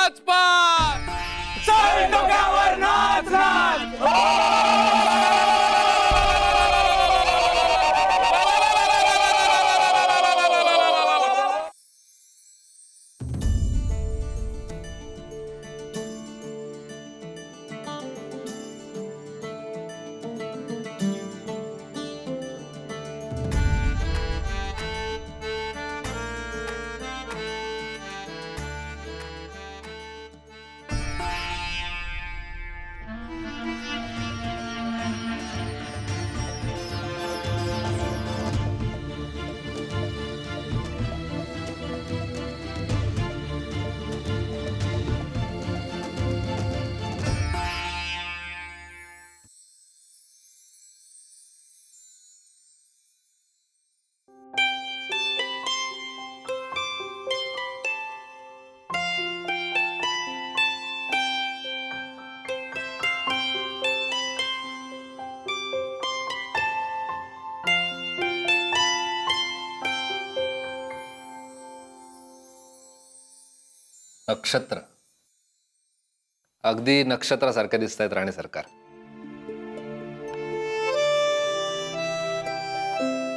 नाच पार चल डोक्यावर नाच नाच नक्षत्र अगदी नक्षत्रासारखे दिसत आहेत राणे सरकार.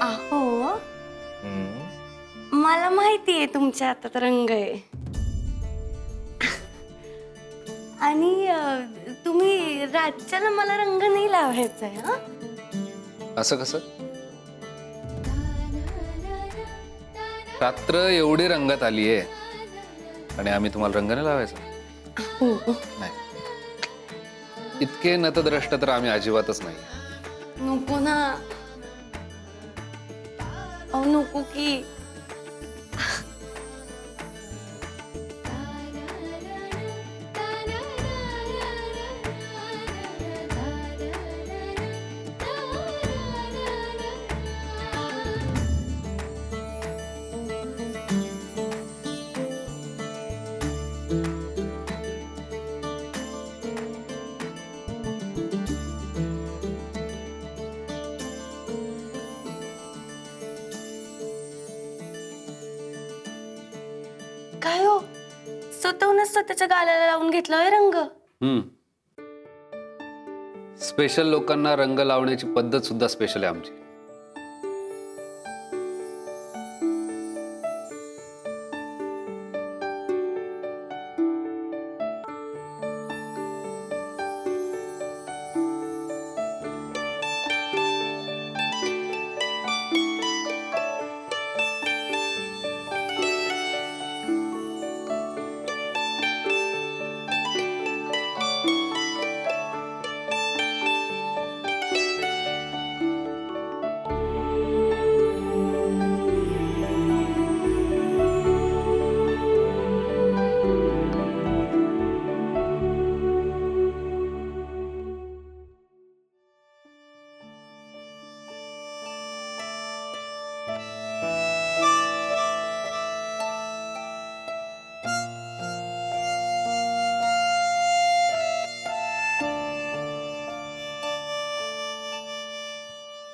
अहो मला माहितीये तुमच्या हातात रंग आहे आणि तुम्ही राज्याला मला रंग नाही लावायचा आहे. हा असं कसं? रात्र एवढी रंगात आली आहे आणि आम्ही तुम्हाला रंग नाही लावायचा? नाही, इतके नतद्रष्ट तर आम्ही अजिबातच नाही. नको ना. अहो नको की. काय हो, स्वतःहूनच स्वतःच्या गालाला लावून घेतला होय रंग? स्पेशल लोकांना रंग लावण्याची पद्धत सुद्धा स्पेशल आहे आमची.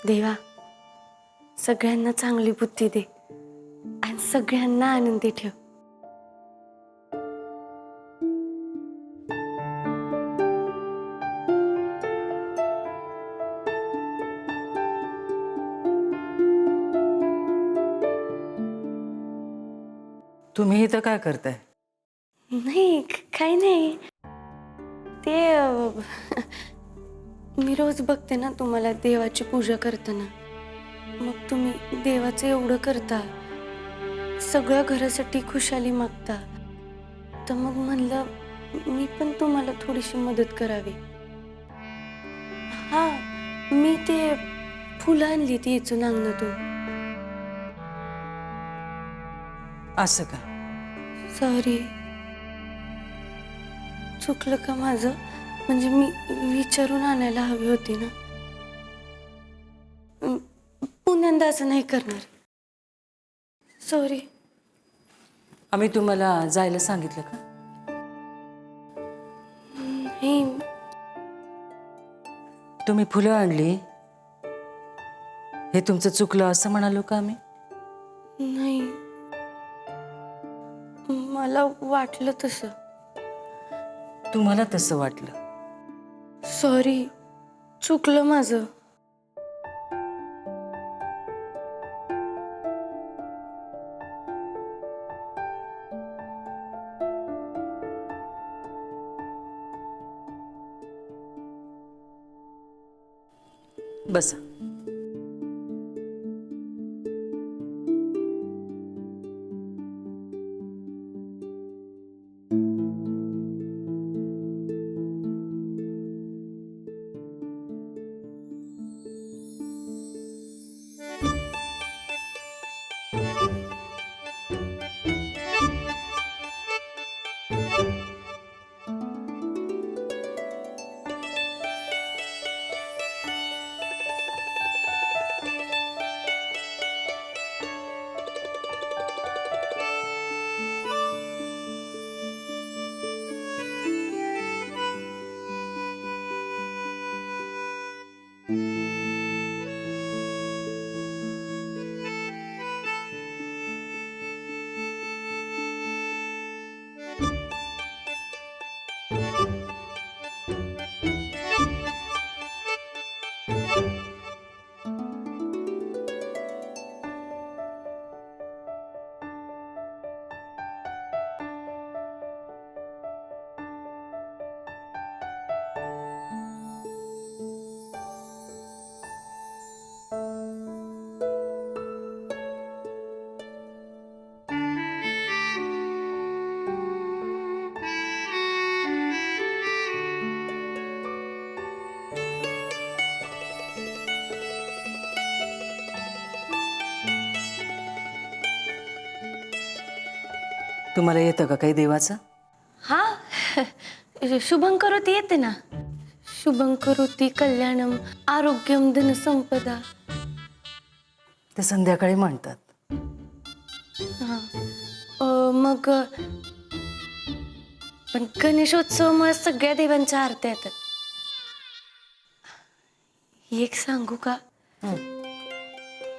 देवा, सगळ्यांना चांगली बुद्धी दे आणि सगळ्यांना आनंदी ठेव. तुम्ही इथं काय करताय? नाही, काही नाही. ते मी रोज बघते ना तुम्हाला देवाची पूजा करताना. मग तुम्ही देवाचं एवढं करता, सगळ्या घरासाठी खुशाली मागता, तर मग म्हणलं मी पण तुम्हाला थोडीशी मदत करावी. हा, मी ते फुलं आणली ती इथून अंगणातून. असं का? सॉरी, चुकलं का माझं? म्हणजे मी विचारून आणायला हवी होती ना. पुण्यांदा असं नाही करणार. सॉरी. आम्ही तुम्हाला जायला सांगितलं का? नाही. तुम्ही फुलं आणली हे तुमचं चुकलं असं म्हणालो का आम्ही? नाही, मला वाटलं तसं. तुम्हाला तसं वाटलं. सॉरी, चुकलं माझं. बसा. तुम्हाला येतं का काही देवाचं? हा, शुभंकरोती येते ना. शुभंकरोती कल्याणम आरोग्यम धनसंपदा. ते संध्याकाळी म्हणतात. मग पण गणेशोत्सवामुळे सगळ्या देवांच्या आरत्या येतात. एक सांगू का,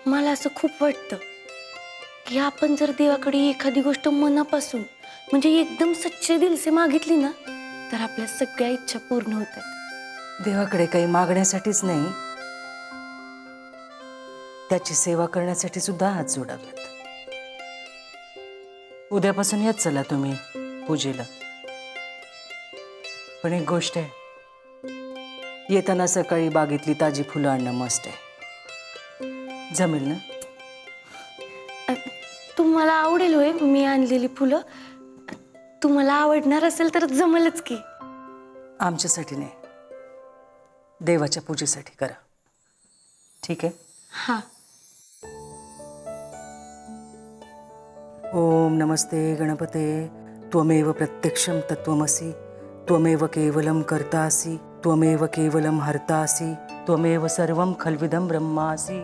मला असं खूप वाटतं की आपण जर देवाकडे एखादी गोष्ट मनापासून म्हणजे एकदम सच्चे दिलसे मागितली ना, तर आपल्या सगळ्या इच्छा पूर्ण होतात. देवाकडे काही मागण्यासाठीच नाही, त्याची सेवा करण्यासाठी सुद्धा हात जोडावेत. उद्यापासून येत चला तुम्ही पूजेला. पण एक गोष्ट आहे, येताना सकाळी बागेतली ताजी फुलं आणणं मस्त आहे. जमेल ना? तुम्हाला आवडेल होय मी आणलेली फुलं? तुम्हाला आवडणार असेल तर जमलच की. आमच्यासाठी नाही, देवाच्या पूजेसाठी करा. ठीक आहे? हा. ओम नमस्ते गणपते. त्वमेव प्रत्यक्षं तत्त्वमसि. त्वमेव केवलं कर्तासि. त्वमेव केवलं हर्तासि. त्वमेव सर्वं खल्विदं ब्रह्मासि.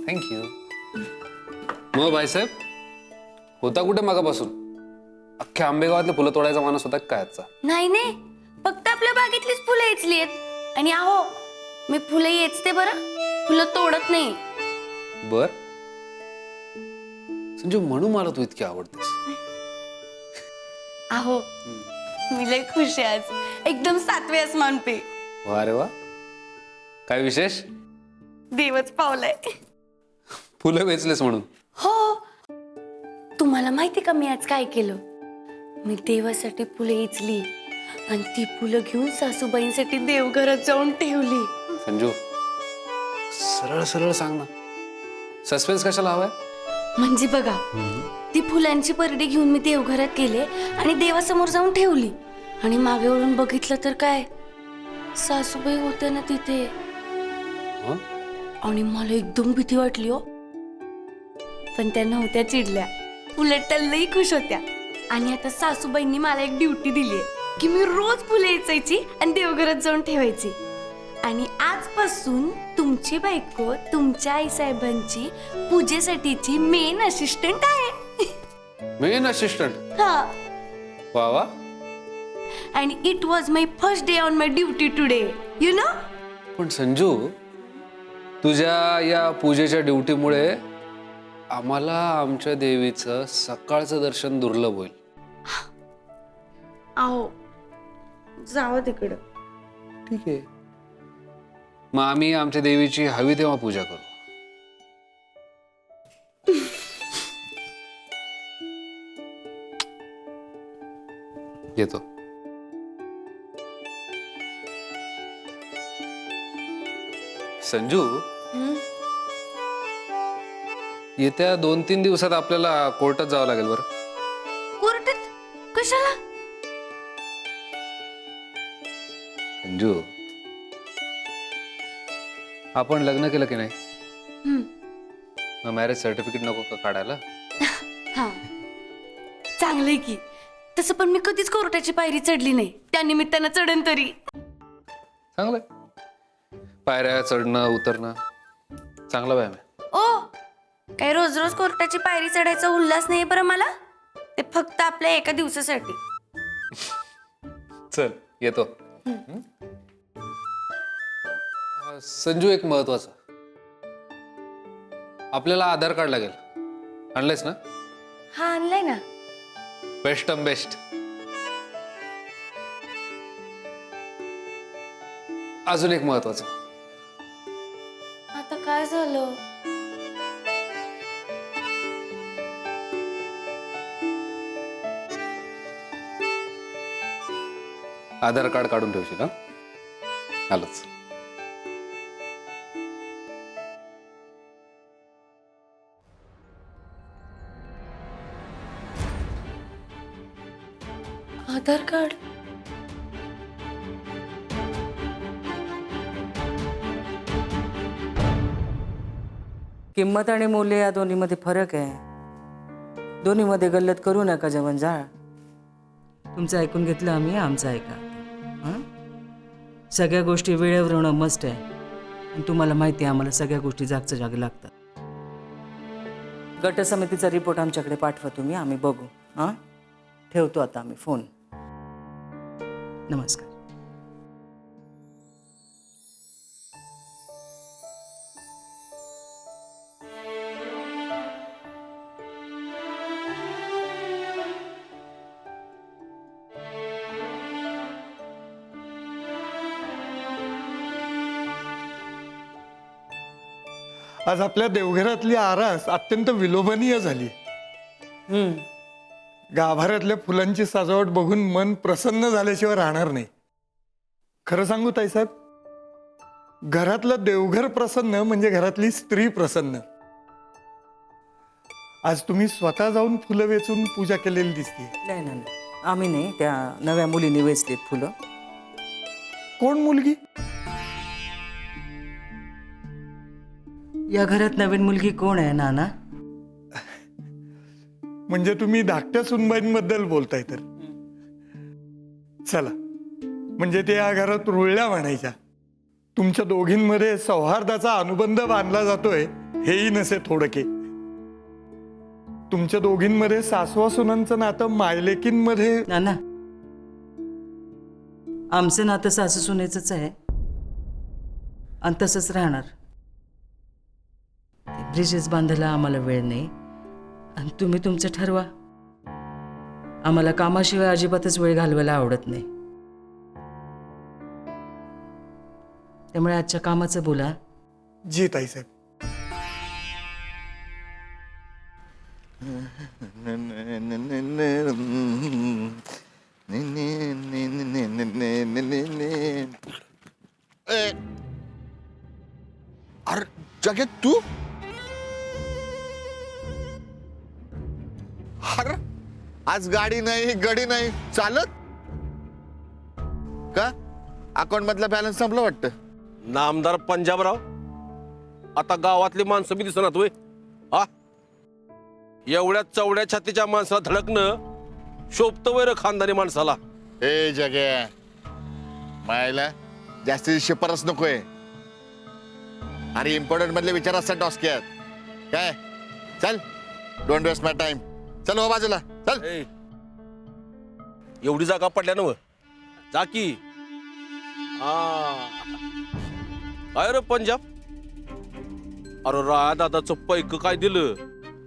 थँक्यू. मग बाईसाहेब, होता कुठे मागापासून? अख्ख्या आंबेगावातले फुलं तोडायचा मानस होता काय आजचा? नाही नाही, फक्त आपल्या बागेतलीच फुलं येचली आहेत. आणि आहो, मी फुलं येचते बरं, फुलं तोडत नाही. बर संजू, म्हणून मला तू इतकी आवडतेस. आहो, मी लय खुश आहे आज. एकदम 7वे आसमान पे. वा रे वा, काय विशेष? देवच पावलाय. फुलं वेचलेस म्हणून? हो. तुम्हाला माहिती का मी आज काय केलं? मी देवासाठी फुलं इचली आणि ती फुलं घेऊन सासूबाईंसाठी देवघरात जाऊन ठेवली. संजू, सरळ सरळ सांग ना, सस्पेन्स कशाला हवाय? म्हणजे बघा, ती फुलांची परडी घेऊन मी देवघरात गेले आणि देवासमोर जाऊन ठेवली. आणि मागे वळून बघितलं तर काय, सासूबाई होत्या ना तिथे. हं? आणि मला एकदम भीती वाटली हो. पण त्या नव्हत्या चिडल्या, उलट त्या लई खुश होत्या. आणि आता सासूबाईंनी मला एक ड्युटी दिली आहे की मी रोज फुले वेचायची आणि देवघरात जाऊन ठेवायची. आणि आजपासून तुमची बायको तुमच्या आईसाहेबांची पूजेसाठीची मेन असिस्टंट आहे. Main assistant? हा. वा वा, and it was my first day on my duty today you know. पण संजू, तुझ्या या पूजेच्या ड्युटीमुळे आम्हाला आमच्या देवीचं सकाळचं दर्शन दुर्लभ होईल. आहो जावं तिकडं. ठीक आहे, मग आम्ही आमच्या देवीची हवी तेव्हा पूजा करू. येतो. संजू, येत्या 2-3 दिवसात आपल्याला कोर्टात जावं लागेल बरं. कोर्टात कशाला? संजू, आपण लग्न केलं की नाही, मग मॅरेज सर्टिफिकेट नको का काढायला? हा चांगलंय की. तसं पण मी कधीच कोर्टाची पायरी चढली नाही, त्या निमित्तानं चढन तरी. चांगलंय, पायऱ्या चढणं उतरणं चांगला व्यायाम आहे. ओ काय रोज रोज कोर्टाची पायरी चढायचा उल्हास नाही बरं मला. ते फक्त आपल्या एका दिवसासाठी. चल येतो. संजू, एक महत्वाचं, आपल्याला आधार कार्ड लागेल. आणलंयस ना? हा आणलाय ना. Best best. अजून एक महत्वाचं, आता काय झालं? आधार कार्ड काढून ठेवशील. हा आलोच. आधार कार्ड. किंमत आणि मूल्य या दोन्हीमध्ये फरक आहे. दोन्हीमध्ये गल्लत करू नका जेवण जाळ. तुमचं ऐकून घेतलं आम्ही, आमचं ऐका. हं? सगळ्या गोष्टी वेळेवर होणं मस्ट आहे. आणि तुम्हाला माहिती आहे आम्हाला सगळ्या गोष्टी जागच्या जागी लागतात. गट समितीचा रिपोर्ट आमच्याकडे पाठवा तुम्ही, आम्ही बघू. हां, ठेवतो आता आम्ही फोन. नमस्कार. आज आपल्या देवघरातली आरास अत्यंत विलोभनीय झाली. गाभाऱ्यातल्या फुलांची सजावट बघून मन प्रसन्न झाल्याशिवाय राहणार नाही. खरं सांगू ताईसाहेब, घरातलं देवघर प्रसन्न म्हणजे घरातली स्त्री प्रसन्न. आज तुम्ही स्वतः जाऊन फुलं वेचून पूजा केलेली दिसते. नाही नाही, आम्ही नाही, त्या नव्या मुलीने वेचलीत फुलं. कोण मुलगी? या घरात नवीन मुलगी कोण आहे नाना? म्हणजे तुम्ही धाकट्या सुनबाईंबद्दल बोलताय तर. चला, म्हणजे ते या घरात रुळल्या म्हणायच्या. तुमच्या दोघींमध्ये सौहार्दाचा अनुबंध बांधला जातोय हेही नसे थोडके. तुमच्या दोघींमध्ये सासवा सुनांचं नातं मायलेकींमध्ये. नाना, आमचं नातं सासू सुनेचंच आहे आणि तसंच राहणार. ब्रिजेस बांधायला आम्हाला वेळ नाही आणि तुम्ही तुमचं ठरवा. आम्हाला कामाशिवाय अजिबातच वेळ घालवायला आवडत नाही. त्यामुळे आजच्या कामाचं बोला. जी ताईसाहेब. अरे जगत तू? अरे आज गाडी नाही गडी नाही चालत का? अकाउंट मधला बॅलन्स संपला वाटतं. नामदार पंजाबराव, आता गावातली माणसं बी दिसणार होय. हा, एवढ्या चवड्या छातीच्या माणसाला धडकणं शोभतं वैर खानदानी माणसाला. ए जग्या, मायला जास्ती शिफारस नकोय. अरे इम्पॉर्टंट मधले विचार असतात डॉस्क्यात काय. चल, डोंट वेस्ट माय टाइम. चल हो बाजूला चल. ए, एवढी जागा पडल्या ना जा की. काय रे पंजाब, अरे राया दादाचं पैक काय दिलं,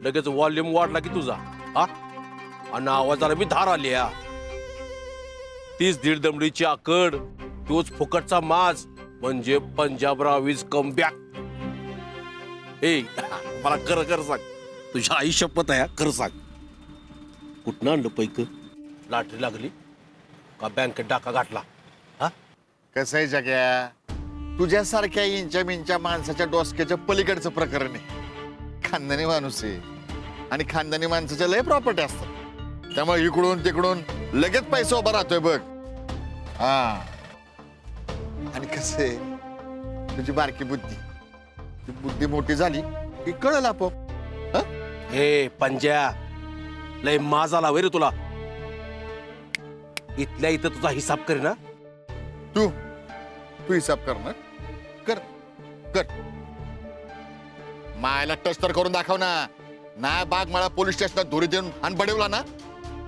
लगेच व्हॉल्यूम वाढला की तुझा. हा, आणि आवाजाला मी धार आली. 30 दमडीची आकड, तोच फुकटचा माज, म्हणजे पंजाबराव इज कम बॅक. ए मला खरं सांग, तुझ्या आई शपथ आहे, खरं सांग, कुठनं आणलं पैक? लाटरी लागली का बँकेत डाका गाठला? हा, कसं आहे जग्या, तुझ्यासारख्या इंच्या मिंच्या माणसाच्या डोसक्याच्या पलीकडचं प्रकरण आहे. खानदानी माणूस आहे आणि खानदानी माणसाच्या लय प्रॉपर्टी असतात, त्यामुळे इकडून तिकडून लगेच पैसा उभा राहतोय बघ. हा, आणि कसं आहे, तुझी बारकी बुद्धी, ती बुद्धी मोठी झाली की कळलं आपोआप. हे पंजा, लय माज आला रे तुला. इथल्या इथं तुझा हिसाब कर ना. तू हिसाब कर ना, कर कर. मायला टच तर करून दाखव ना. नाही बाग मला पोलीस स्टेशनात धुरी देऊन आणि बडवला ना,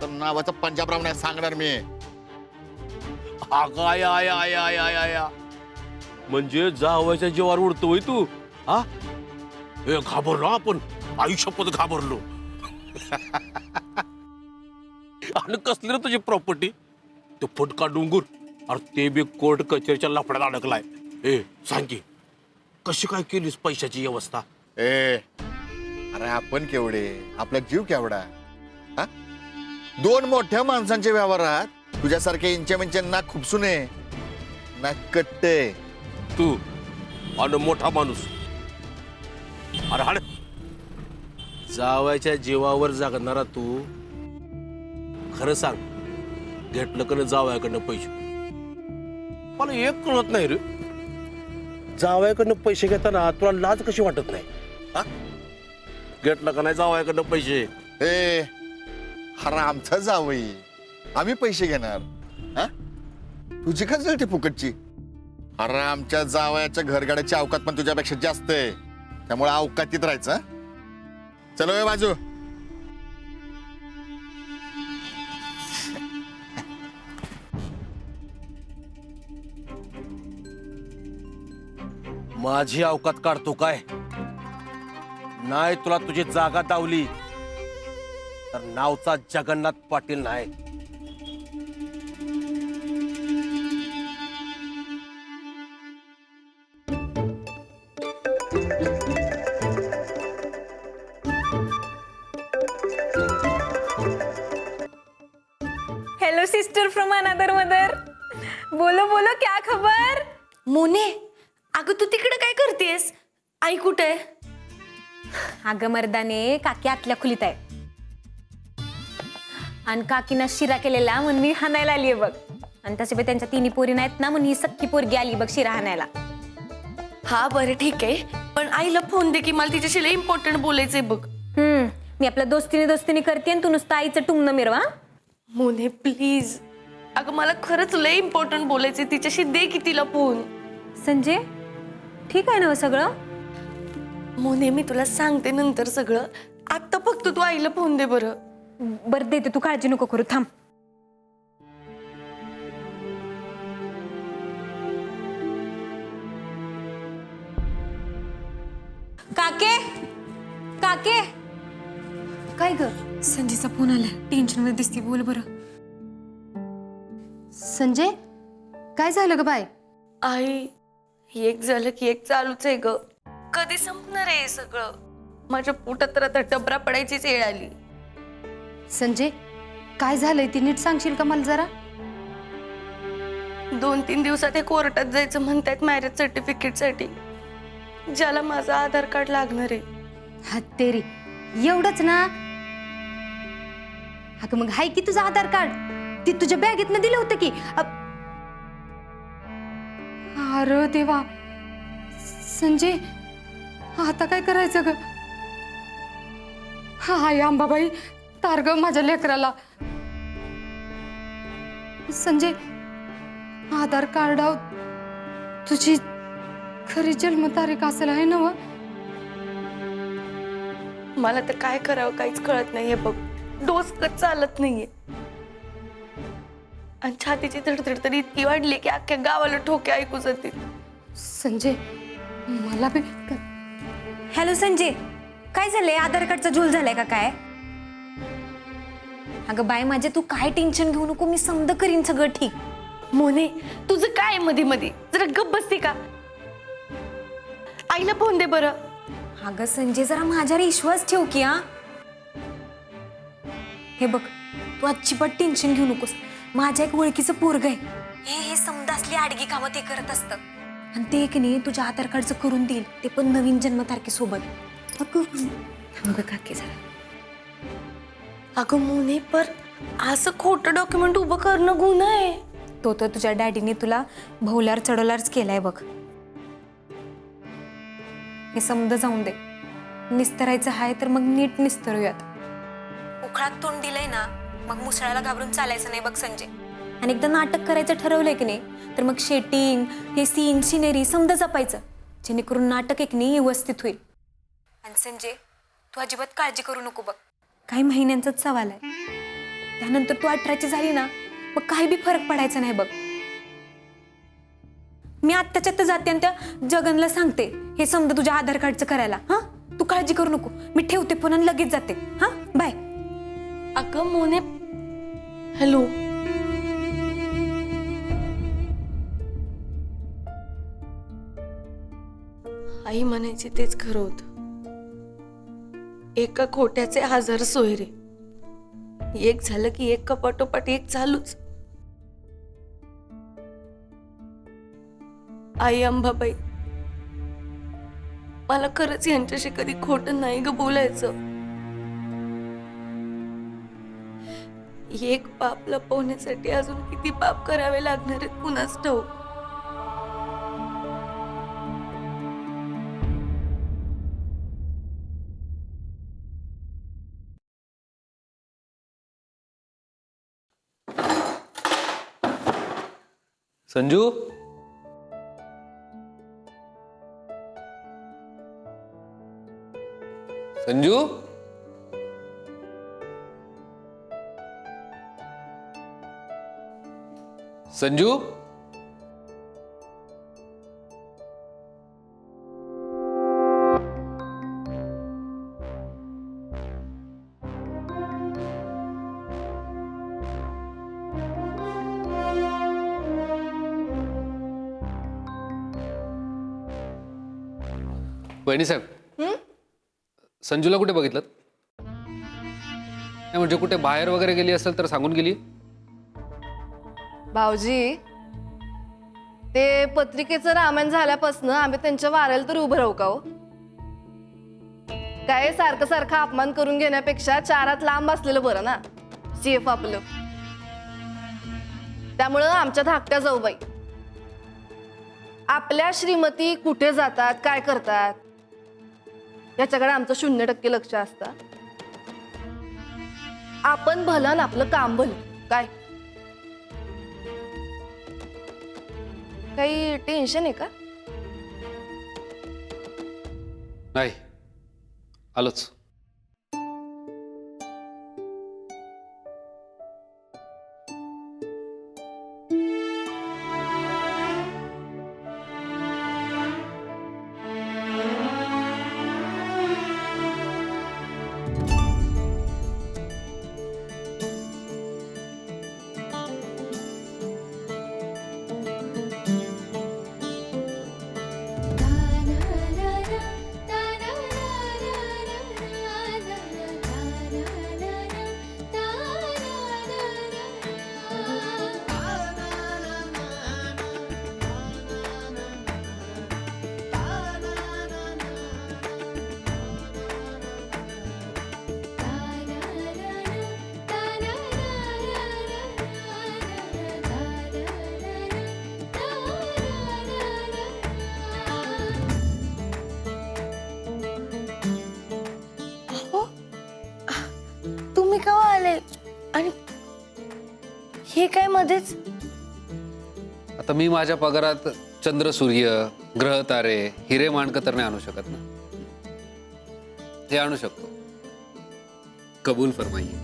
तर नावाचा पंजाबराव नाही सांगणार मी. I I I I I I, म्हणजे जावायच्या जीवावर उडतोय तू. हा, हे घाबरलो आपण, आयुष्यपत घाबरलो. आणि कसली रे तुझी प्रॉपर्टी? तो फुटका डोंगर, अरे ते बी कोर्ट कचेरीच्या लफड्यात अडकलाय. ए सांग की, कशी काय केलीस पैशाची व्यवस्था? ए अरे आपण केवढे, आपला जीव केवढा. हा, 2 मोठ्या माणसांच्या व्यवहारात तुझ्यासारख्या इंच्या मिंच्यांना खुपसूने ना कट्टे. तू आणि मोठा माणूस, अरे हाड, जावायच्या जीवावर जागणारा तू, खरं सांग, घेतलं का नाही जावयाकडनं पैसे? मला एक कळत नाही रे, जावयाकडनं पैसे घेताना तुला लाज कशी वाटत नाही? हा, घेतलं का नाही जावयाकडनं पैसे? ए हरा आमचा जावई, आम्ही पैसे घेणार. हा, तुझी का जळती फुकटची? अरे आमच्या जावयाच्या घरगाड्याची अवकात पण तुझ्यापेक्षा जास्त आहे, त्यामुळे अवकातीत राहायचं. चलो ए बाजू. माझी अवकात काढतो काय? नाही तुला तुझी जागा दावली तर नावचा जगन्नाथ पाटील नाही. Hello sister from another mother. बोलो बोलो, क्या खबर? मोने, अगं तू तिकडे काय करतेस? आई कुठे आहे? अगं मर्दाने, काकी आतल्या खोलीत आहे आणि काकीना शिरा केलेला म्हणून मी हाणायला आलीये बघ. आणि तसे त्यांच्या 3 पोरी नाहीत ना, म्हणून ही सख्खी पोरगी आली बघ शिरा हाणायला. हा बरं ठीक आहे, पण आईला फोन दे की मला तिच्याशी लय इम्पॉर्टंट बोलायचंय बघ. मी आपल्या दोस्तीने करते आणि तू नुसतं आईचं टुमणं मिरवा. मोने प्लीज, अगं मला खरंच लय इम्पॉर्टंट बोलायचंय तिच्याशी, दे की तिला फोन. संजय, ठीक आहे ना सगळं? मोने मी तुला सांगते नंतर सगळं, आता फक्त तू आईला फोन दे बरं. बरं देते, तू काळजी नको करू, थांब. काके काके, काय ग? संजयचा फोन आला, टेन्शन मध्ये दिसते, बोल बरं. संजय, काय झालं ग बाय? आई, एक झालं की एक चालूच आहे ग. कधी संपणार आहे हे सगळं? माझ्या पोटात तर आता डबरा पडायचीच वेळ आली. संजय, काय झालंय ती नीट सांगशील का मला जरा? 2-3 दिवसात हे कोर्टात जायचं म्हणतायत मॅरेज सर्टिफिकेट साठी, ज्याला माझं आधार कार्ड लागणार आहे. हत्तेरी, एवढंच ना? अगं मग हाय की तुझं आधार कार्ड, ती तुझ्या बॅगेतनं दिलं होतं की. अरे देवा, संजय आता काय करायचं ग? हाय अंबाबाई, तार ग माझ्या लेकराला. संजय, आधार कार्डावर तुझी खरी जन्मतारीख असेल आहे ना? मला तर काय करावं काहीच कळत नाहीये बघ, डोसकच चालत नाहीये. आणि छातीची धडधड तर इतकी वाढली की अख्ख्या गावाला ठोके ऐकू जातील. संजय मला बी हॅलो संजय, काय झालंय? आधार कार्डचा झोल झालाय का काय? अगं बाय माझे, तू काय टेन्शन घेऊ नको, मी समज करीन सगळं ठीक. मोने तुझं काय मध्ये मध्ये जरा गप्प बसते का? आईला फोन दे बरं. अगं संजय, जरा माझ्यावर विश्वास ठेव की. हा हे बघ, तू अजिबात टेन्शन घेऊ नकोस. माझ्या एक ओळखीचं पोरग आहे, हे समजा असली आडगी कामं ते करत असतं, आणि ते एक नाही तुझ्या आधार कार्डचं करून देईल, ते पण नवीन जन्मतारखेसोबत. थांब काकी जरा. अगं मोने, पर असं खोटं डॉक्युमेंट उभं करणं गुन्हा आहे. तो तर तुझ्या डॅडीने तुला भवल्यावर चढवल्यावरच केलाय बघ. हे समज जाऊन दे. निस्तरायचं आहे तर मग नीट निस्तरूयात. उखळात तोंड दिलंय ना, मग मुसळाला घाबरून चालायचं नाही बघ संजय. आणि एकदा नाटक करायचं ठरवलंय की नाही, तर मग शेटिंग, हे सीन सिनेरी समजा जपायचं, जेणेकरून नाटक एक नाही व्यवस्थित होईल. आणि संजय, तू अजिबात काळजी करू नको बघ, काही महिन्यांचाच सवाल आहे. त्यानंतर तू 18ची झाली ना, मग काही बी फरक पडायचा नाही बघ. मी आत्ताच्या आत्ता जाते आणि त्या जगनला सांगते हे समजा तुझ्या आधार कार्डचं करायला. हा, तू काळजी करू नको, मी ठेवते फोन आणि लगेच जाते. हा, बाय. अगं मोने, हॅलो. आई म्हणायची तेच खरं होतं. एका खोट्याचे 1000 सोयरे. एक झालं की एक कपाटोपाट एक चालूच. आई अंबाबाई, मला खरंच यांच्याशी कधी खोटं नाही ग बोलायचं. एक पाप लपवण्यासाठी अजून किती पाप करावे लागणार आहेत कुणास ठाऊक. संजू, संजू, संजू. वहिनी साहेब, संजूला कुठे बघितलं? नाही म्हणजे कुठे बाहेर वगैरे गेली असेल तर सांगून गेली? भाऊजी, ते पत्रिकेचं रामायण झाल्यापासून आम्ही त्यांच्या वाऱ्याला तर उभं राहू का हो? काय सारखं सारखं अपमान करून घेण्यापेक्षा 4 हात लांब असलेलं बरं ना, सेफ आपलं. त्यामुळं आमच्या धाकट्या जाऊबाई आपल्या श्रीमती कुठे जातात, काय करतात याच्याकडे आमचं 0% लक्ष असतं. आपण भलं आणि आपलं काम भलं. काय काही टेन्शन आहे का? नाही, आलोच. तुम्ही केव्हा आले? आणि हे काय मध्येच? आता मी माझ्या पगारात चंद्र, सूर्य, ग्रह, तारे, हिरे, माणकं तर नाही आणू शकत ना. हे आणू शकतो. कबूल फरमाइए.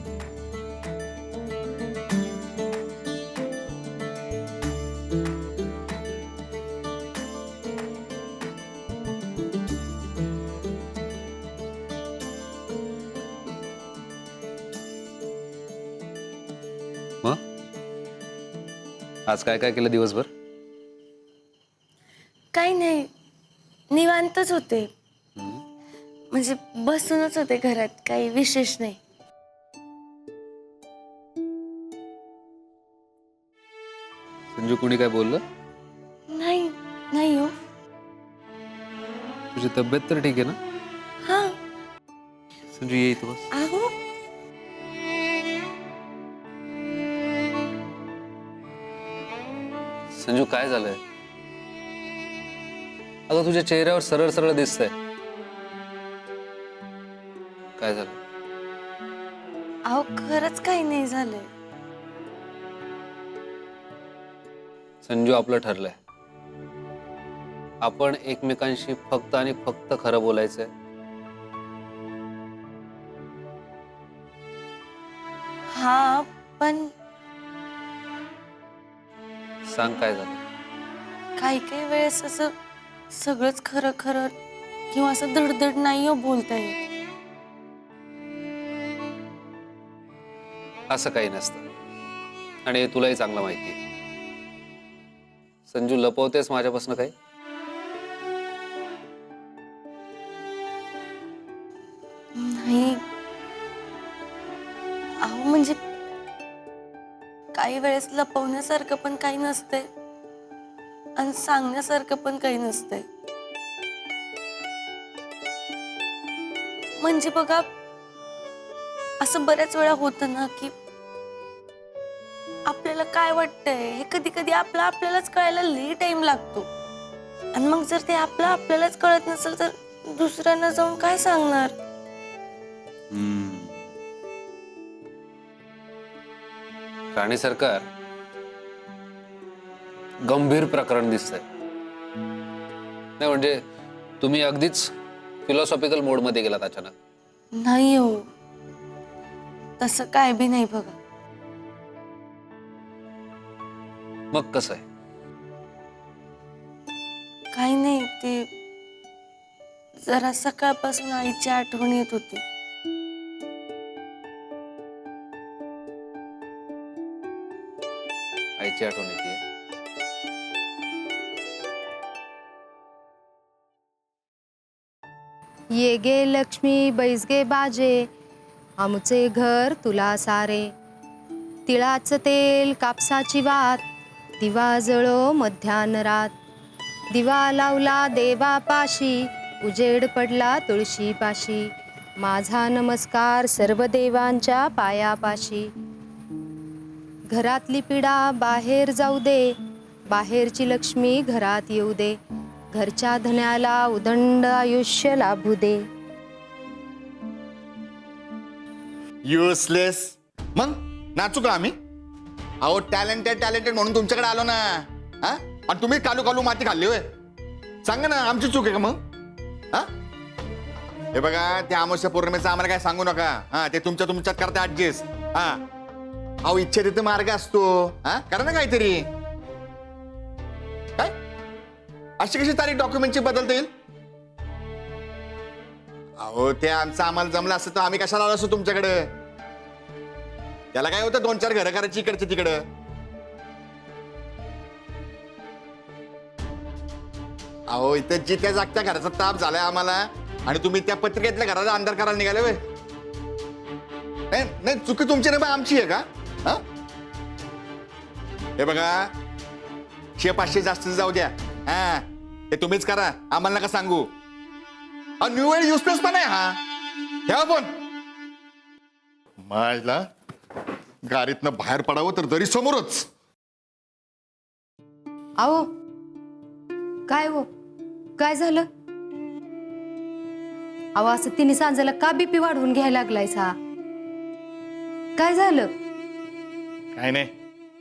आज काय काय केलं दिवसभर? काही नाही, निवांतच होते. म्हणजे बसूनच होते घरात, काही विशेष नाही. संजू कुणी काय बोललं? नाही नाही हो. तुझी तब्येत तर ठीक आहे ना? हा. संजू ये इथं बस. अहो संजू काय झालंय? अगं तुझ्या चेहऱ्यावर सरळ सरळ दिसतंय. काय झालं? अहो खरंच काही नाही झालंय. संजू आपलं ठरलंय. आपण एकमेकांशी फक्त आणि फक्त खरं बोलायचंय. हा पण सांग काय झालं? काही काही वेळेस असं सगळंच खरं खरं किंवा असं धडधड नाही हो बोलता येत. असं काही नसतं आणि हे तुलाही चांगलं माहिती आहे. संजू लपवतेस माझ्यापासून काही? नाही. अहो म्हणजे काही वेळेस लपवण्यासारखं पण काही नसतंय आणि सांगण्यासारखं पण काही नसतंय. म्हणजे बघा, असं बऱ्याच वेळा होतं ना की आपल्याला काय वाटतंय हे कधी कधी आपल्यालाच कळायला लई टाइम लागतो. आणि मग जर ते आपल्यालाच कळत नसेल तर दुसऱ्यांना जाऊन काय सांगणार? राणी सरकार, गंभीर प्रकरण दिसतंय. नाही म्हणजे तुम्ही अगदीच फिलॉसॉफिकल मोड मध्ये गेलात अचानक. नाही हो, तसं काय बी नाही बघा. मग कसं आहे? काही नाही, ते जरा सकाळपासून आईची आठवण येत होती. आईची आठवण येते. ये गे लक्ष्मी बैस गे बाजे, आमचे घर तुला सारे. तिळाचं तेल कापसाची वात, दिवा जळो मध्यानरात. दिवा लावला देवापाशी, उजेड पडला तुळशीपाशी. माझा नमस्कार सर्व देवांच्या पायापाशी. घरातली पिढा बाहेर जाऊ दे, बाहेरची लक्ष्मी घरात येऊ दे. घरच्या धन्याला उदंड आयुष्य लाभू दे. युजलेस. मग नाचू का आम्ही? अहो टॅलेंटेड म्हणून तुमच्याकडे आलो ना. हा, आणि तुम्ही कालू कालू माती खाल्ली होय. सांगा ना, आमची चूक आहे का मग? हा, हे बघा, त्या अमावस्या पौर्णिमेचं आम्हाला काय सांगू नका. हा, ते तुमच्यात करता ऍडजस्ट. हा, अहो इच्छा तिथे मार्ग असतो. हा, करा ना काहीतरी. काय अशी कशी तारीख डॉक्युमेंटची बदलता येईल? अहो ते आमचं आम्हाला जमलं असतं तर आम्ही कशाला आलो असतो तुमच्याकडे? त्याला काय होतं, 2-4 घरं करायची इकडचे तिकडं. अहो इथं जित्या जागत्या घराचा ताप झालाय आम्हाला आणि तुम्ही त्या पत्रिकेतल्या घराचा अंधार करायला निघाले वे. नाही, चुकी तुमची नाही बा, आमची आहे का? हा, हे बघा, 100-500 जास्त जाऊ द्या. हा, ते तुम्हीच करा, आम्हाला नका सांगू. न्यू वेळ युजलेस पण आहे हा. ठेवा फोन. माझला गाडीतनं बाहेर पडावं तर दरी समोरच. आओ काय हो, काय झालं? अहो असं तिने सांजायला का बीपी वाढवून घ्यायला लागलायसा? काय झालं? काय नाही,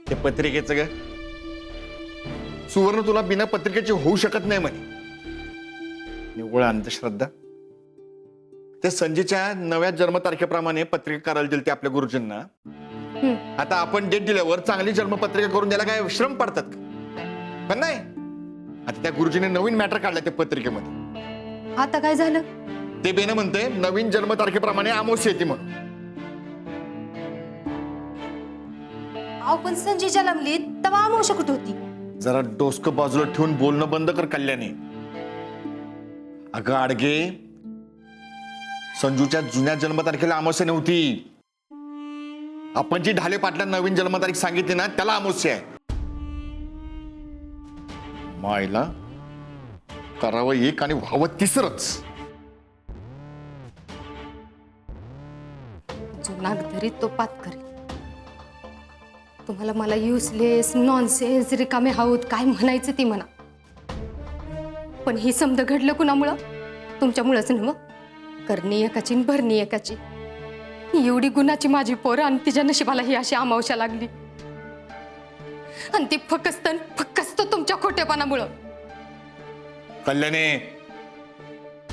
ते पत्रिकेचं ग. सुवर्ण तुला बिना पत्रिकेची होऊ शकत नाही म्हणे. निव्वळ अंधश्रद्धा. ते संजयच्या नव्या जन्मतारखेप्रमाणे पत्रिका करायला दिली ते आपल्या गुरुजींना. आता आपण डेट दिल्यावर चांगली जन्मपत्रिका करून द्यायला काय श्रम पडतात का? पण नाही, आता त्या गुरुजीने नवीन मॅटर काढला त्या पत्रिकेमध्ये. आता काय झालं? ते बेन म्हणते नवीन जन्मतारखेप्रमाणे अमावस्या येते म्हणून. अहो पण संजय जन्मली तेव्हा अमावस्या कुठे होती? जरा डोसकं बाजूला ठेवून बोलणं बंद कर कल्याणी. अगं आडगे, संजूच्या जुन्या जन्मतारखेला अमावस्या नव्हती. आपण जी ढाले पाटला नवीन जन्मतारीख सांगितली ना त्याला अमावस्या आहे. मायला करावं एक आणि व्हावं तिसरंच. जो नाग धरीत तो पात करीत. तुम्हाला मला युजलेस नॉनसेन्स रिकामे हाऊत काय म्हणायचं ती म्हणा, पण ही समज घडलं कुणामुळं? तुमच्यामुळंच ना. मग करणी एकाची न भरणी एकाची. एवढी गुणाची माझी पोरं आणि तिच्या नशिबाला ही अशी अमावस्या लागली, आणि ती फक्त तुमच्या खोटेपणामुळं. कल्याणी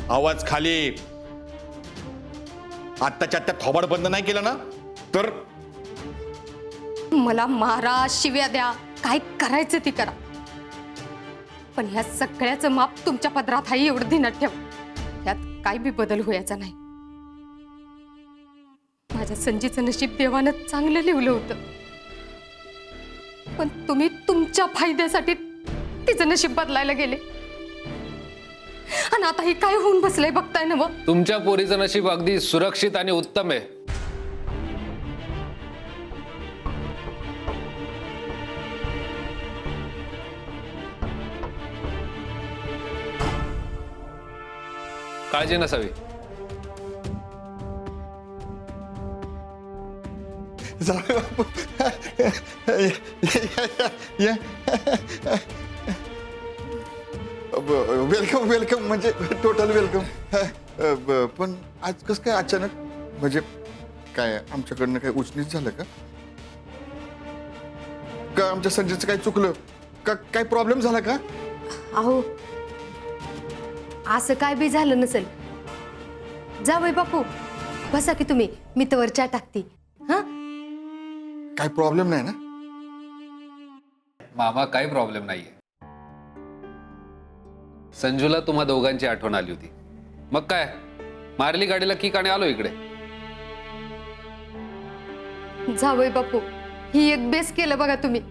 आवाज खाली. आत्ताच्या आत्ता थोबाड बंद नाही केलं ना तर मला मारा, शिव्या द्या, काय करायचं ती करा, पण ह्या सगळ्याचं माप तुमच्या पदरात आहे एवढं ध्यानात ठेव. ह्यात काय बी बदल व्हायचा नाही. माझ्या संजीचं नशीब देवानं चांगलं लिहिलं होतं, पण तुम्ही तुमच्या फायद्यासाठी तिचं नशीब बदलायला गेले, आणि आता हे काय होऊन बसलंय बघताय ना. मग तुमच्या पोरीचं नशीब अगदी सुरक्षित आणि उत्तम आहे. काळजी नसावी. वेलकम वेलकम म्हणजे टोटल वेलकम. पण आज कसं काय अचानक? म्हणजे काय आमच्याकडनं काय उचनीच झालं का? का आमच्या संजयचं काय चुकलं का? काय प्रॉब्लेम झाला का? अहो असं काय बी झालं नसेल. जावई बापू बसा की तुम्ही, मी तवर चहा टाकते. हा काय प्रॉब्लेम नाही ना? मामा काही प्रॉब्लेम नाहीये. संजूला तुम्हा दोघांची आठवण आली होती, मग काय मारली गाडीला किक आणि आलो इकडे. जावई बापू ही एक बेस केलं बघा तुम्ही.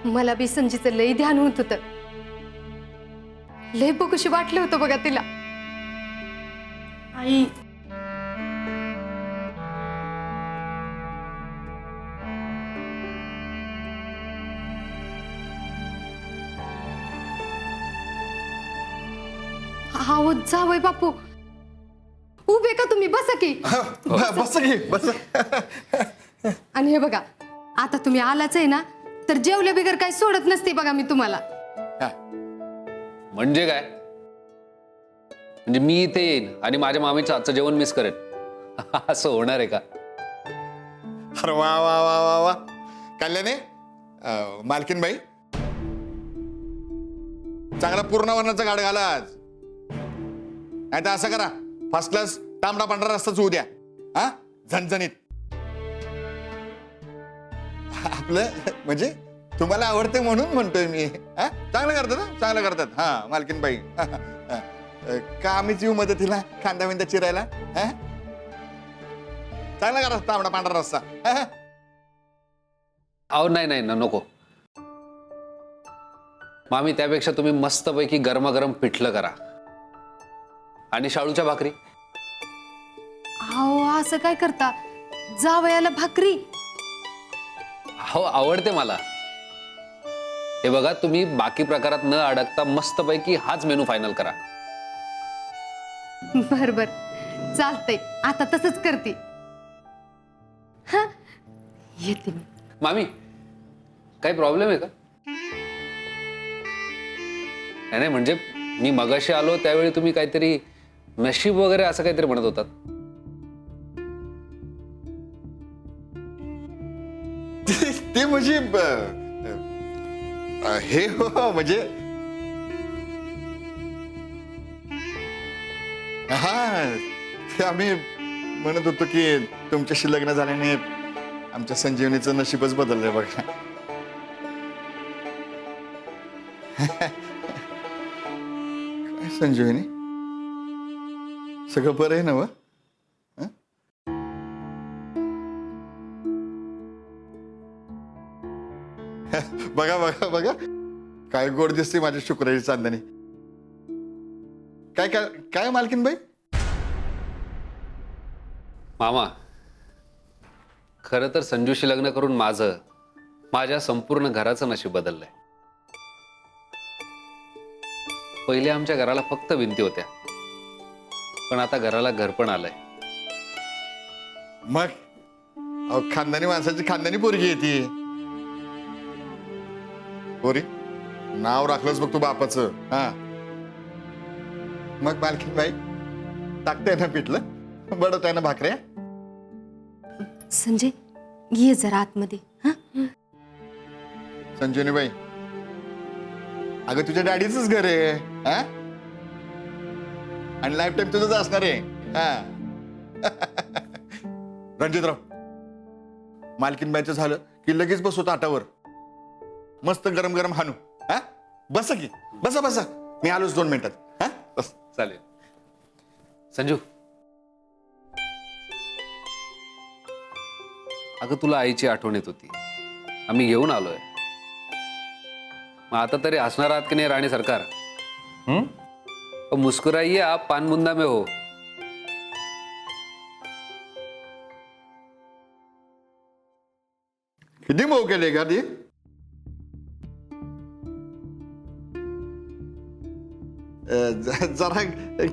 मला बी संजीचं लई ध्यान होत होतं, लई बघूशी वाटलं होतं बघा तिला. आई हा जावई बापू उभे का तुम्ही? बसा की. बस की बस. आणि हे बघा आता तुम्ही आलाच आहे ना, तर जेवल्या बिगर काय सोडत नसते बघा मी तुम्हाला. म्हणजे काय? म्हणजे मी इथे येईन आणि माझ्या मामीचं आजचं जेवण मिस करेन असं होणार आहे का? अरे वा वा वा वा वा. कल्याणी मालकीन बाई चांगला पूर्ण वर्णाचा गाड घाला आज. नाही तर असं करा, फर्स्ट क्लास तांबडा पांढरा रस्ताच होऊ द्या. हा झणझणीत. आपलं म्हणजे तुम्हाला आवडते म्हणून म्हणतोय मी. हा चांगलं करतात ना, चांगलं करतात. हा मालकीन बाई का आम्हीच येऊ मदतीला कांदा विंदा चिरायला? हा चांगला करा तांबडा पांढरा रस्ता. अहो नाही नाही ना, नको मामी. त्यापेक्षा तुम्ही मस्तपैकी गरमागरम पिठलं करा आणि शाळूच्या भाकरी. अहो असं काय करता? जावयाला भाकरी? हो आवडते मला. हे बघा तुम्ही बाकी प्रकारात न अडकता मस्तपैकी हाच मेनू फायनल करा. बर बर चालतंय, आता तसंच करते. हा येते मी. मामी काही प्रॉब्लेम आहे का? नाही नाही, म्हणजे मी मगाशी आलो त्यावेळी तुम्ही काहीतरी नशीब वगैरे असं काहीतरी म्हणत होतात. ते म्हणजे हे हो म्हणजे हा ते आम्ही म्हणत होतो की तुमच्याशी लग्न झाल्याने आमच्या संजीवनीचं नशीबच बदललंय बघा. काय संजीवनी सगळं बरं आहे ना? व? हं? बघा बघा बघा काय गोड दिसते माझी शुक्राची चांदणी. काय काय काय मालकीन बाई? मामा, खरं तर संजूशी लग्न करून माझ्या संपूर्ण घराचं नशीब बदललंय. पहिले आमच्या घराला फक्त भिंती होत्या, पण आता घराला घर पण आलंय. मग अहो खानदानी माणसाची खानदानी पोरगी येते. पोरी नाव राखलंच बघ तू बापाचं. हा मग मालकीन बाई टाकते ना पिठलं, बडवताय ना भाकऱ्या. संजय ये जरा आतमध्ये. हा संजीवनी बाई, अगं तुझ्या डॅडीच घर आहे. हा आणि लाईफ टाईम तुझंच असणार आहे. हा रणजितराव, मालकीनबाईचं झालं की लगेच बसतो ताटावर, मस्त गरम गरम हाणू. हा बसा की, बसा बसा, मी आलोच 2 मिनिटात. हा बस. चालेल. संजू, अगं तुला आईची आठवण येत होती, आम्ही घेऊन आलोय. मग आता तरी हसणार आहात की नाही राणी सरकार? मुस्कुराइए आप पानमुंदा में हो. किती मऊ केले का ती? जरा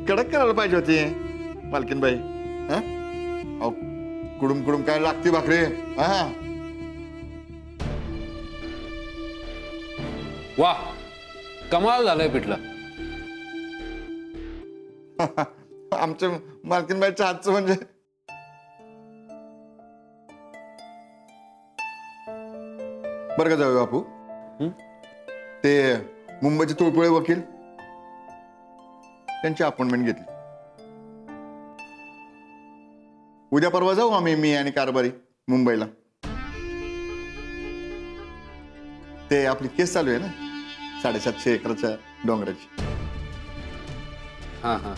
कडक करायला पाहिजे होती मालकीनबाई. हा अहो कुडूम कुडूम काय लागते भाकरी. हा वा, कमाल झालंय पिठलं. आमच्या मालकीनबाईच्या हातचं म्हणजे बरं का जाऊ बापू. ते मुंबईचे तुळपुळे वकील त्यांची अपॉइंटमेंट घेतली. उद्या परवा जाऊ आम्ही, मी आणि कारभारी मुंबईला. ते आपली केस चालू आहे ना 750 एकराच्या डोंगराची. हा हा,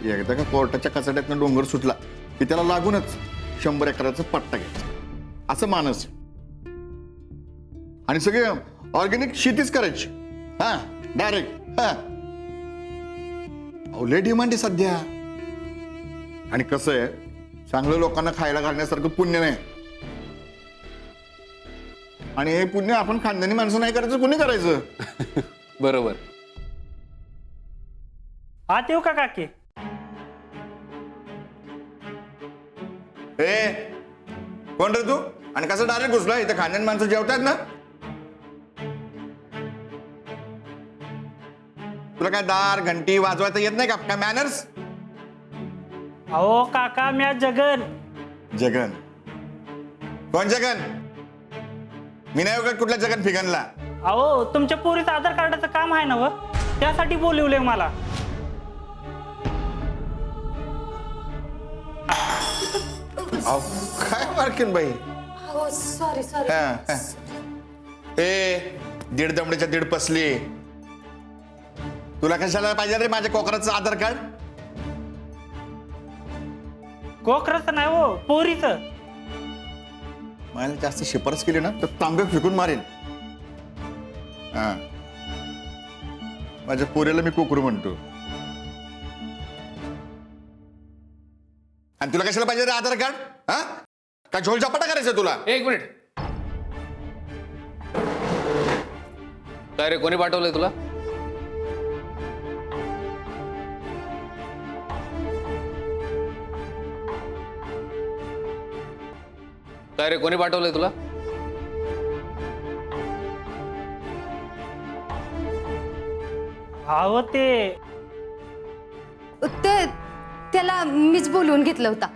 एकदा का कोर्टाच्या कचाट्यातनं डोंगर सुटला की त्याला लागूनच 100 एकराचा पट्टा घ्यायचा असं मानस. आणि सगळे ऑर्गॅनिक शेतीच करायची. हा डायरेक्ट. हा लय डिमांड आहे सध्या. आणि कसं आहे, चांगलं लोकांना खायला घालण्यासारखं पुण्य नाही. आणि हे पुण्य आपण खानदानी माणसं नाही करायचं, कुणी करायचं? बरोबर. आत येऊ का काकी? ए कोण रे तू? आणि कसं डायरेक्ट घुसला इथं? खानदानी माणसं जेवतात ना. तुला काय दार घंटी वाजवायचं येत नाही का? काय मॅनर्स? अहो काका, मी जगन. जगन? कोण जगन? मी नाही का कुठल्या जगन फिगनला? अहो तुमच्या पोरीचं आधार कार्डाचं काम आहे ना व, त्यासाठी बोलवलंय मला. काय मार्किन बाई? Sorry sorry. ए दीड दमडीच्या दीड पसली. तुला कशाला पाहिजे रे माझ्या कोकराचं आधार कार्ड? कोकराचं नाही हो, पोरीचं. मला जास्त शिफारस केली ना तर तांबे फेकून मारेन. हा माझ्या पोरीला मी कोकरू म्हणतो. आणि तुला कशाला पाहिजे रे आधार कार्ड? हा का झोल झपाटा करायचं तुला? एक मिनिट. काय रे, कोणी पाठवलंय तुला? काय रे, कोणी पाठवलंय तुला? अहो ते त्याला मीच बोलवून घेतलं होता.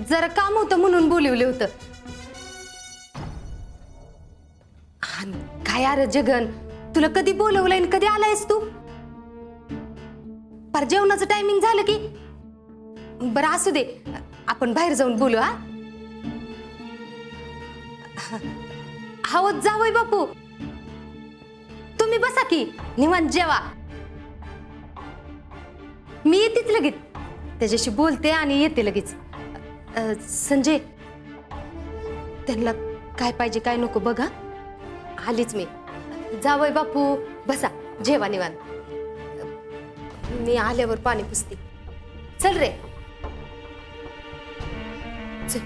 जरा काम होतं म्हणून बोलवलं होतं. काय यार जगन, तुला कधी बोलवलंय आणि कधी आलायस तू? पर जेवणाचं टायमिंग झालं की बरं असू दे, आपण बाहेर जाऊन बोलू. हा जावई बापू, तुम्ही बसा की निवांत जेवा. मी येतेच लगेच, त्याच्याशी बोलते आणि येते लगेच. संजय, त्यांना काय पाहिजे काय नको बघा. आलीच मी. जावई बापू बसा जेवा निवांत. मी आल्यावर पाणी पुसते. चल रे. चल.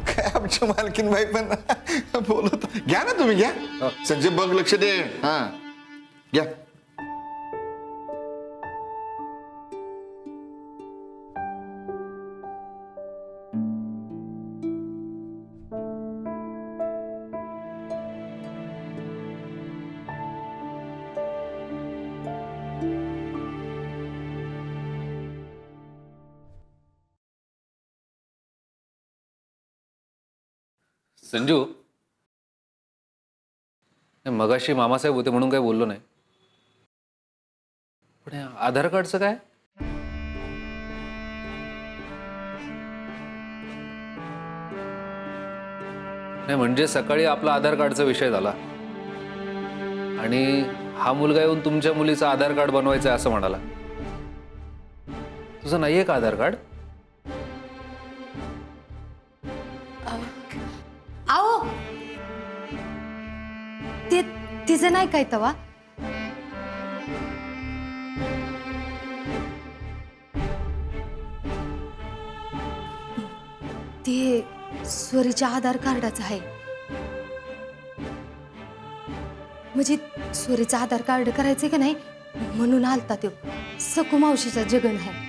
काय आमच्या मालकीन बाई पण बोलत. घ्या ना तुम्ही, घ्या. संजय बघ, लक्ष दे. हा घ्या. संजू, मगाशी मामासाहेब होते म्हणून काही बोललो नाही, पण हे आधार कार्डचं काय? नाही म्हणजे सकाळी आपला आधार कार्डचा विषय झाला आणि हा मुलगा येऊन तुमच्या मुलीचं आधार कार्ड बनवायचं आहे असं म्हणाला. तुझं नाहीये का आधार कार्ड? आओ ते तिचं नाही काय तवा. ते स्वरीच्या आधार कार्डाचं आहे. म्हणजे स्वरीचं आधार कार्ड करायचंय का नाही म्हणून आलता तो. सकू मावशीचा जगन आहे.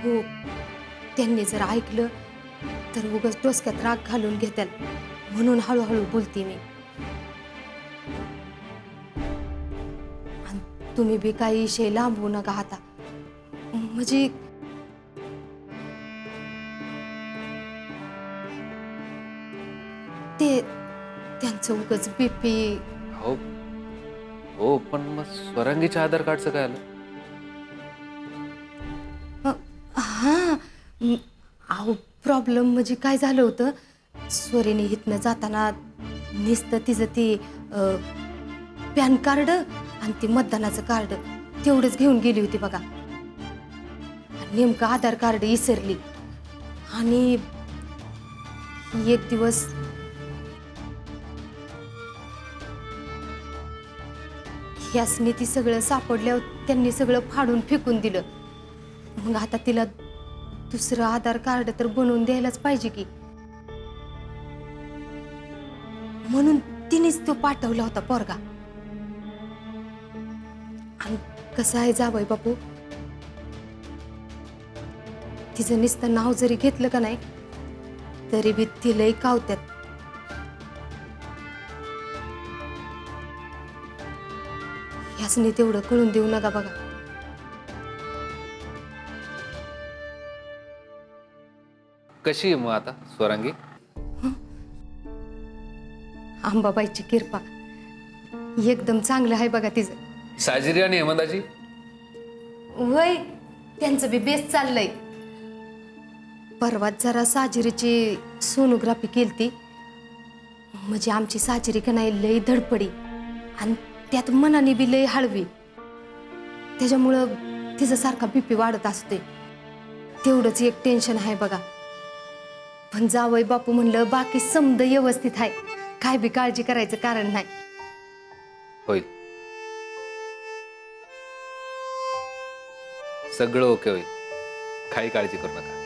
हो त्यांनी जर ऐकलं तर उगाच डोसक्यात राग घालून घेतात म्हणून हळूहळू बोलते मी. आणि तुम्ही बी काही विषय लांबवू नका आता. म्हणजे ते त्यांचं उगाच बीपी. हो हो, पण मग स्वरांगीच्या आधार कार्डचं काय आलं? हा अहो प्रॉब्लेम म्हणजे काय झालं होतं, स्वरीने इथनं जाताना नुसतं तिचं ती पॅन कार्ड आणि ती मतदानाचं कार्ड तेवढंच घेऊन गेली होती बघा. नेमकं आधार कार्ड विसरली आणि एक दिवस ह्यासनी ती सगळं सापडल्यावर त्यांनी सगळं फाडून फेकून दिलं. मग आता तिला दुसरं आधार कार्ड तर बनवून द्यायलाच पाहिजे की, म्हणून तिनेच तो पाठवला होता पोरगा. आणि कसं आहे जावई बापू, तिचं नुसतं नाव जरी घेतलं का नाही तरी बी तिलाही कावत्यात. ह्यासनी तेवढं कळून देऊ नका बघा. कशी आहे मग आता स्वरांगी? अंबाबाईची कृपा एकदम चांगलं आहे बघा तिचं. साजिरी आणि हेमंताची? वय त्यांचं बी बेस्ट चाललंय. परवाच जरा साजिरीची सोनोग्राफी केलती. म्हणजे आमची साजिरी का नाही लई धडपडी आणि त्यात मनाने बी लई हळवी. त्याच्यामुळं तिचं सारखा बीपी वाढत असते. तेवढंच एक टेन्शन आहे बघा. पण जावई बापू म्हणलं बाकी समद व्यवस्थित आहे, काय बी काळजी करायचं कारण नाही. होईल, सगळं ओके होईल, काही काळजी करू नका.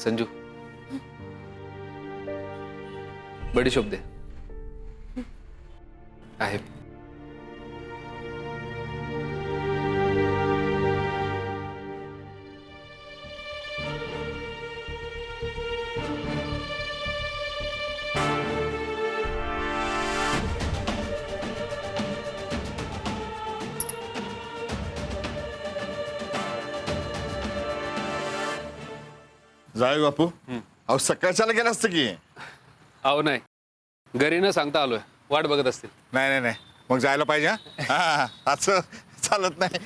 संजू, बडीशोप दे. आहे. जाय बापू. अहो सकाळच्याला गेलं असतं की. अहो नाही, घरी न सांगता आलोय, वाट बघत असतील. नाही नाही नाही, मग जायला पाहिजे. हा असं चालत नाही.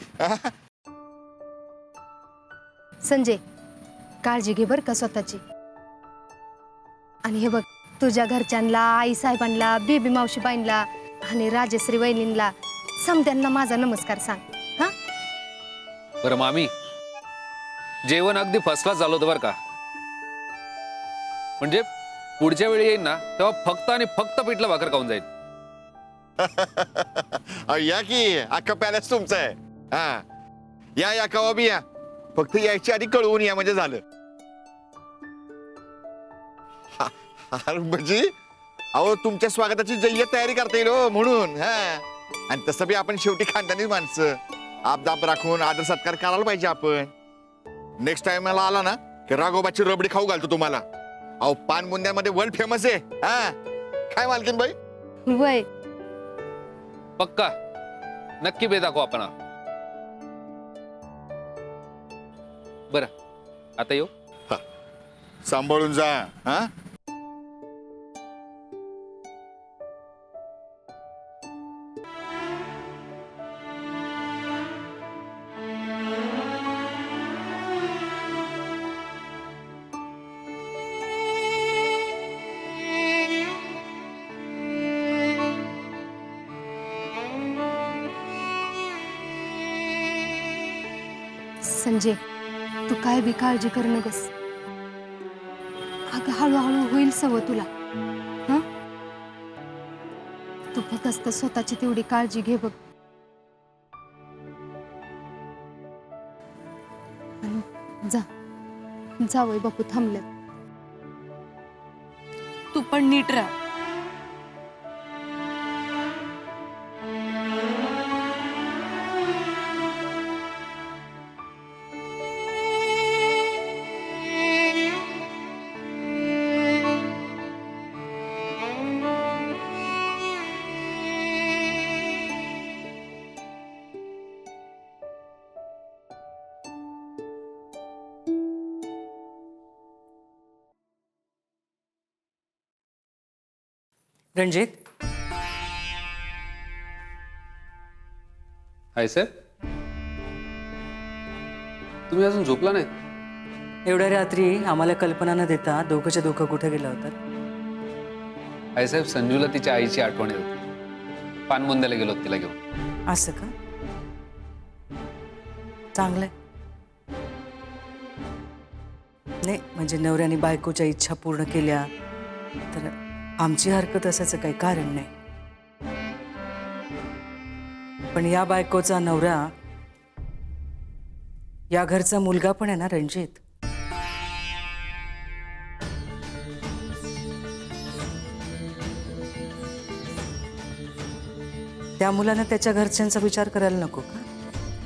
संजय काळजी घे बर का स्वतःची. आणि हे बघ तुझ्या घरच्यांना, आई साहेबांना, बेबी मावशी बाईंना आणि राजश्री वहिनींना समद्यांना माझा नमस्कार सांग हा. बरं मामी, जेवण अगदी फर्स्ट क्लास झालं होतं बरं का. म्हणजे पुढच्या वेळी येईन ना तेव्हा फक्त आणि फक्त पिठलं भाकर खाऊन जाईल. अहो, या की अख्खा पॅलेस तुमचं आहे. हा या कवा बी या, फक्त यायची आधी कळवून या म्हणजे झालं. म्हणजे अहो तुमच्या स्वागताची जय्यत तयारी करता येईल हो म्हणून. हा आणि तसं बी आपण शेवटी खानदानी माणसं, आपदाप राखून आदर सत्कार करायला पाहिजे आपण. नेक्स्ट टाइम मला आला ना की राघोबाची रबडी खाऊ घालतो तुम्हाला. अहो पानमुंद्यामध्ये वर्ल्ड फेमस आहे. हा काय मालकीन बाई. वय पक्का नक्की बे दाखवू आपण. बरं आता येऊ. सांभाळून जा. हा संजय, तू काय बी काळजी कर नगस. अगं हळूहळू होईल सवय तुला. हा तू फक्त स्वतःची तेवढी काळजी घे बघ. आणि जावई बापू थांबले. तू पण नीट राहा. रणजित, हाय साहेब, तुम्ही अजून झोपला नाहीत? एवढ्या रात्री आम्हाला कल्पना न देता दोघंच्या दोघं कुठे गेला होता? हाय साहेब, संजूला तिच्या आईची आठवण येत होती. पानमुंद्याला गेलो होतो तिला घेऊन. असं का? चांगलंय. नाही म्हणजे नवऱ्याने बायकोच्या इच्छा पूर्ण केल्या तर आमची हरकत असायचं काही कारण नाही. पण या बायकोचा नवरा या घरचा मुलगा पण आहे ना रणजित. त्या मुलानं त्याच्या घरच्यांचा विचार करायला नको का?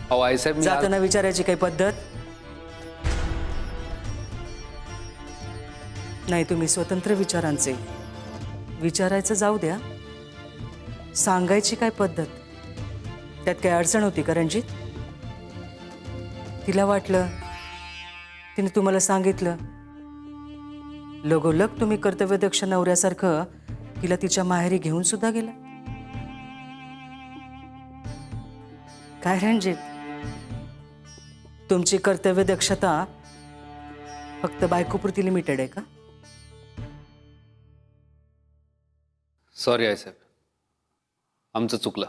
अहो आई साहेब, जाताना विचारायची काही पद्धत नाही. तुम्ही स्वतंत्र विचारांचे विचारायचं जाऊ द्या, सांगायची काय पद्धत? त्यात काही अडचण होती का रणजित? तिला वाटलं, तिने तुम्हाला सांगितलं, लगोलग तुम्ही कर्तव्यदक्ष नवऱ्यासारखं तिला तिच्या माहेरी घेऊन सुद्धा गेला. काय रणजित, तुमची कर्तव्यदक्षता फक्त बायकोपुरती लिमिटेड आहे का? सॉरी आई साहेब, आमचं चुकलं.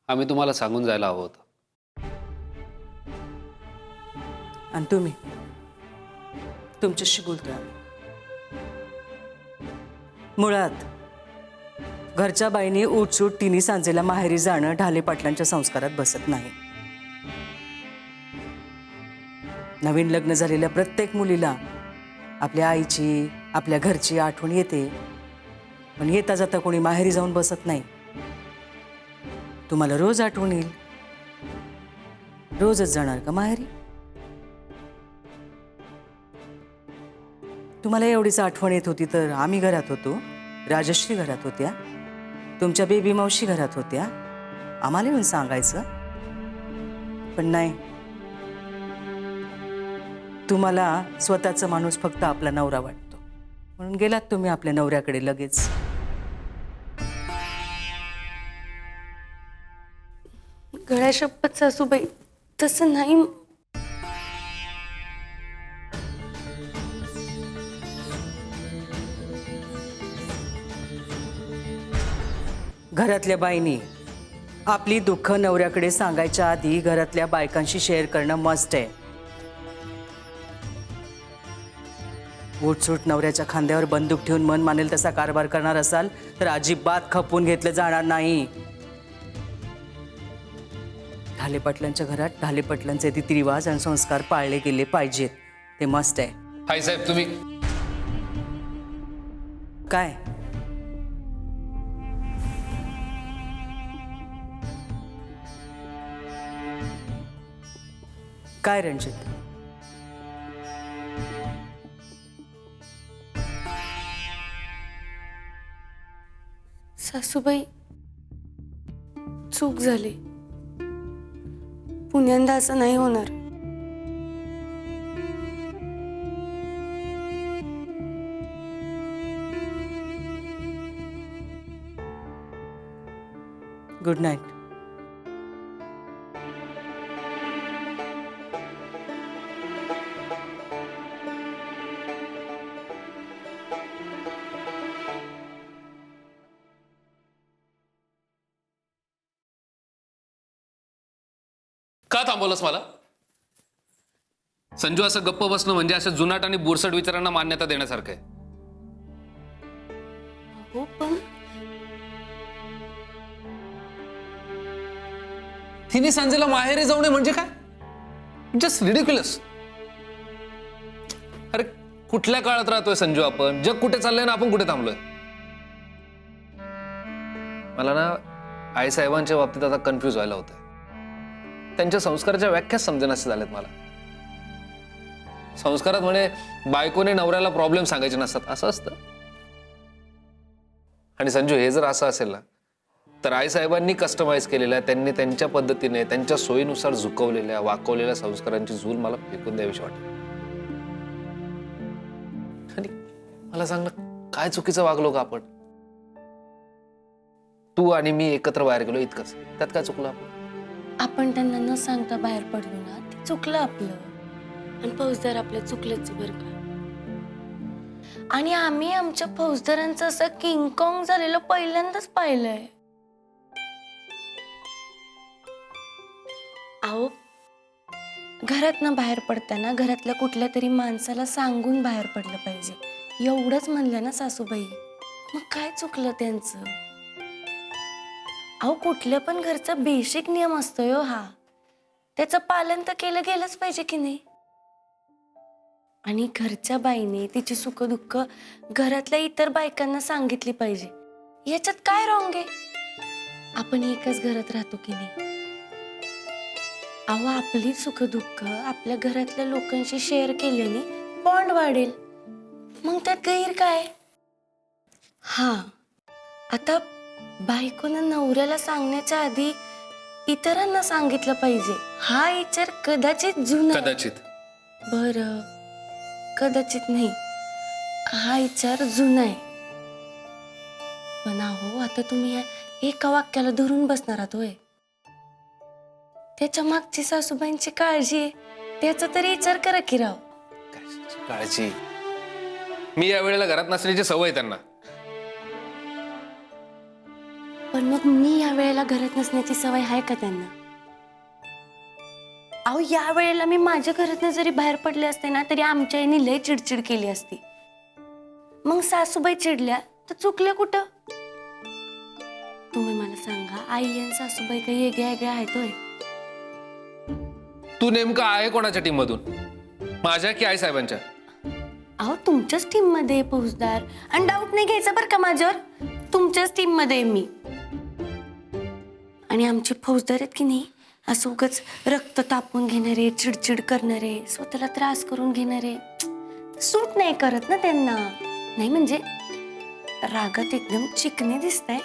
आम्ही तुम्हाला सांगून जायला हवं होतं. आणि तुम्ही तुमच्याशी बोलतोय. मुळात घरच्या बाईनी उठसूट तिन्ही सांजेला माहेरी जाणं ढाले पाटलांच्या संस्कारात बसत नाही. नवीन लग्न झालेल्या प्रत्येक मुलीला आपल्या आईची, आपल्या घरची आठवण येते, पण येता जाता कोणी माहेरी जाऊन बसत नाही. तुम्हाला रोज आठवण येईल, रोजच जाणार का माहेरी? तुम्हाला एवढीच आठवण येत होती तर आम्ही घरात होतो, राजश्री घरात होत्या, तुमच्या बेबी मावशी घरात होत्या, आम्हाला येऊन सांगायचं. पण नाही, तुम्हाला स्वतःचा माणूस फक्त आपला नवरा वाटतो, म्हणून गेलात तुम्ही आपल्या नवऱ्याकडे लगेच. गळ्या शपथ सासूबाई, तसं नाही. घरातल्या बाईनी आपली दुःख नवऱ्याकडे सांगायच्या आधी घरातल्या बायकांशी शेअर करणं मस्ट आहे. उठसूट नवऱ्याच्या खांद्यावर बंदूक ठेवून मन मानेल तसा कारभार करणार असाल तर अजिबात खपवून घेतलं जाणार नाही. ढालेपाटलांच्या घरात ढालेपाटलांचे रीतिरिवाज आणि संस्कार पाळले गेले पाहिजेत. ते मस्ट आहे. हाय साहेब, तुम्ही काय काय रणजित? सासूबाई, चूक झाली. पुण्यांदा असं नाही होणार. Good night. का थांबवलंस मला? संजू, असं गप्प बसणं म्हणजे असं जुनाट आणि बुरसट विचारांना मान्यता देण्यासारखं आहे. हो, पण तिने संजयला माहेरी जाऊ नये म्हणजे काय? Just ridiculous. अरे कुठल्या काळात राहतोय संजू आपण? जग कुठे चाललंय ना आपण कुठे थांबलोय? मला ना आई साहेबांच्या बाबतीत आता कन्फ्युज व्हायला होतंय. त्यांच्या संस्काराच्या व्याख्याच समजेनासे झाल्यात मला. संस्कारात म्हणे बायकोने नवऱ्याला प्रॉब्लेम सांगायचे नसतात असं असतं. आणि संजू, हे जर असं असेल ना तर आई साहेबांनी कस्टमाइज केलेल्या, त्यांनी त्यांच्या पद्धतीने त्यांच्या सोयीनुसार झुकवलेल्या वाकवलेल्या संस्कारांची झूल मला फेकून द्यावीशी वाटते. आणि मला सांग ना, काय चुकीचं वागलो का आपण? तू आणि मी एकत्र बाहेर गेलो इतकंच, त्यात काय चुकलं आपण? आपण त्यांना न सांगता बाहेर पडलो ना, ते चुकलं आपलं. आणि फौजदार आपल्या चुकलंच बरं का. आणि आम्ही आमच्या फौजदारांचं असं किंगकॉंग झालेलं पहिल्यांदाच पाहिलंय. अहो, घरातनं बाहेर पडताना घरातल्या कुठल्या तरी माणसाला सांगून बाहेर पडलं पाहिजे, एवढंच म्हणलं ना सासूबाई. मग काय चुकलं त्यांचं? अहो, कुठल्या पण घरचा बेसिक नियम असतोय हो हा. त्याचं पालन तर केलं गेलंच पाहिजे की नाही? आणि घरच्या बाईने तिची सुखदुःख घरातल्या इतर बायकांना सांगितली पाहिजे. याच्यात काय रॉंग आहे? आपण एकच घरात राहतो की नाही? अहो, आपली सुखदुःख आपल्या घरातल्या लोकांशी शेअर केल्याने बॉन्ड वाढेल. मग त्यात गैर काय? हा, आता बायकोनं नवऱ्याला सांगण्याच्या आधी इतरांना सांगितलं पाहिजे, हा विचार कदाचित जुना. कदाचित बरं, कदाचित नाही, हा विचार जुना आहे. पण अहो, आता तुम्ही या एका वाक्याला धरून बसणार आहात होय? त्याच्या मागची सासूबाईंची काळजी आहे, त्याचा तरी विचार करा की राव. काळजी? मी या वेळेला घरात नसण्याची सवय आहे त्यांना. पण मग मी या वेळेला घरात नसण्याची सवय आहे का त्यांना? अहो, या वेळेला मी माझ्या घरातनं जरी बाहेर पडले असते ना, तरी आमच्या आईने लय चिडचिड केली असती. मग सासूबाई चिडल्या तर चुकल्या कुठं? तुम्ही मला सांगा, आई आणि सासूबाई काही वेगळ्या वेगळ्या आहेत होय? तू नेमका आहे कोणाच्या टीम मधून, माझ्या की आई साहेबांच्या? अहो, तुमच्याच टीम मध्ये आहे फौजदार, आणि डाऊट नाही घ्यायचा बरं का माझ्यावर. तुमच्याच टीम मध्ये आहे मी. आणि आमचे फौजदार आहेत की नाही, असं उगाच रक्त तापवून घेणारे, चिडचिड करणारे, स्वतःला त्रास करून घेणारे सूट नाही करत ना त्यांना. नाही म्हणजे रागात एकदम चिकने दिसताय,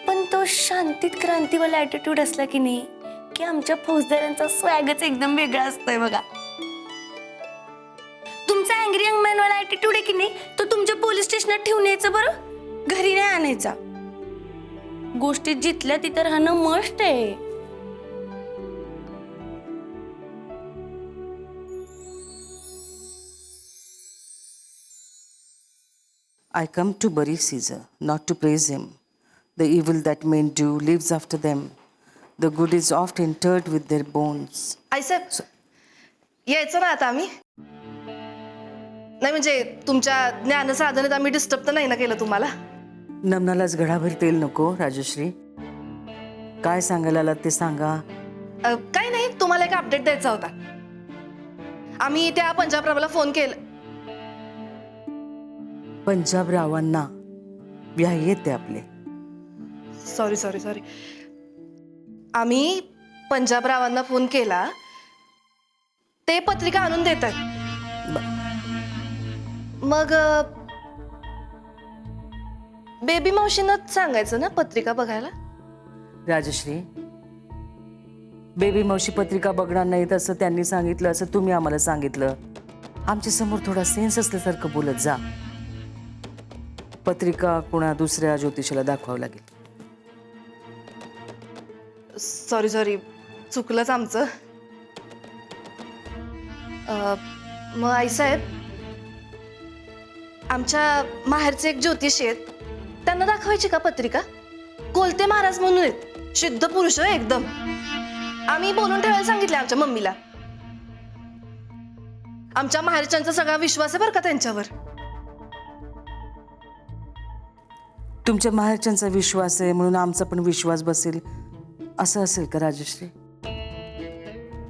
पण तो शांतीत क्रांतीवाला ऍटिट्यूड असला की नाही, की आमच्या फौजदारांचा स्वॅगच एकदम वेगळा असतोय बघा. तुमचा अँग्री यंग मॅन वाला ऍटिट्यूड आहे की नाही, तो तुमच्या पोलीस स्टेशनात ठेवून यायचं बरं, घरी नाही आणायचा. गोष्टी जिथल्या तिथं राहणं मस्ट आहे. I come to bury Caesar, not to praise him. The evil that men do lives after them. The good is oft interred with their bones. आईसाहेब यायचं ना आता आम्ही नाही म्हणजे तुमच्या ज्ञानसाधनेत आम्ही डिस्टर्ब तर नाही ना केलं तुम्हाला. नमनालाच घडाभर तेल नको राजश्री. काय सांगायला आलात ते सांगा. काही नाही, तुम्हाला एक अपडेट द्यायचा होता. आम्ही त्या पंजाबरावला फोन केला. पंजाबरावांना व्याय येते आपले. सॉरी आम्ही पंजाबरावांना फोन केला, ते पत्रिका आणून देतात. मग बेबी मावशीनंच सांगायचं ना पत्रिका बघायला. राजश्री, बेबी मावशी पत्रिका बघणार नाहीत असं त्यांनी सांगितलं, असं तुम्ही आम्हाला सांगितलं. आमच्या समोर थोडा सेन्स असल्यासारखं बोलत जा. पत्रिका कोणा दुसऱ्या ज्योतिषाला दाखवावं लागेल. सॉरी चुकलंच आमचं. मग आईसाहेब, आमच्या माहेरचे एक ज्योतिषी आहेत, त्यांना दाखवायची का पत्रिका? कोलते महाराज म्हणून आहेत, शुद्ध पुरुष एकदम. आम्ही बोलून ठेवायला सांगितले आमच्या मम्मीला. आमच्या माहेरच्यांचा सगळा विश्वास आहे बरं का त्यांच्यावर. तुमच्या माहेरच्यांचा विश्वास आहे म्हणून आमचा पण विश्वास बसेल असं असेल का राजश्री?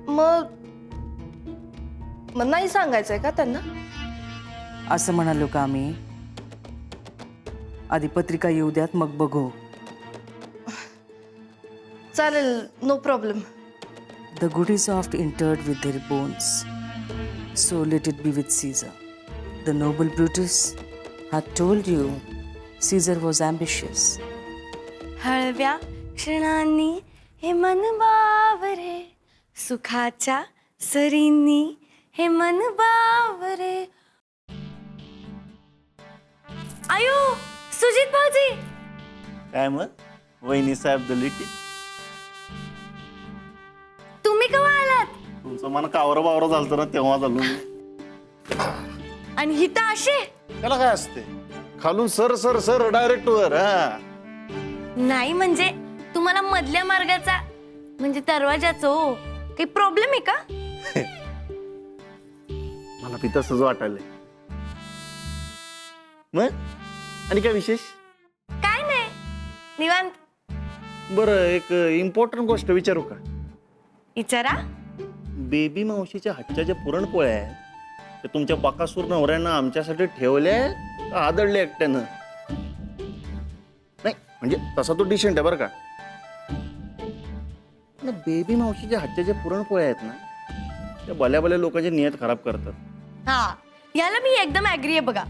मग नाही सांगायचंय का त्यांना? असं म्हणालो का आम्ही? आधी पत्रिका येऊ द्यात, मग बघू. चालेल, no problem. The good is oft interred with their bones, so let it be with Caesar. The noble Brutus had told you Caesar was ambitious. हळव्या क्षणांनी हे मन बावरे, सुखाच्या सरींनी हे मन बावरे. आयो, सुजित भाऊजी. काय मग वहिनी साहेब दलिटी? तुम्ही केव्हा आलात? तुमचं मन कावरं बावरं झालं ना तेव्हा झालो. आणि ही तर असे त्याला काय असते, खालून सर सर सर डायरेक्ट वर. हा नाही म्हणजे तुम्हाला मधल्या मार्गाचा म्हणजे दरवाजाचा हो काही प्रॉब्लेम आहे का? मला बी तसंच वाटायलंय. मग आणि काय विशेष? काय नाही, निवांत. बरं, एक इम्पॉर्टंट गोष्ट विचारू का? विचारा. बेबी मावशीच्या हातच्या ज्या पुरणपोळ्या आहेत ते तुमच्या बकासूर नवऱ्यानं आमच्यासाठी ठेवल्या का आदळले एकट्यानं? नाही म्हणजे तसा तो डिसेंट आहे बरं का. बेबी मावशीच्या हातच्या ज्या पुरणपोळ्या आहेत ना, त्या भल्या लोकांची नियत खराब करतात. हा, याला मी एकदम ऍग्री आहे बघा.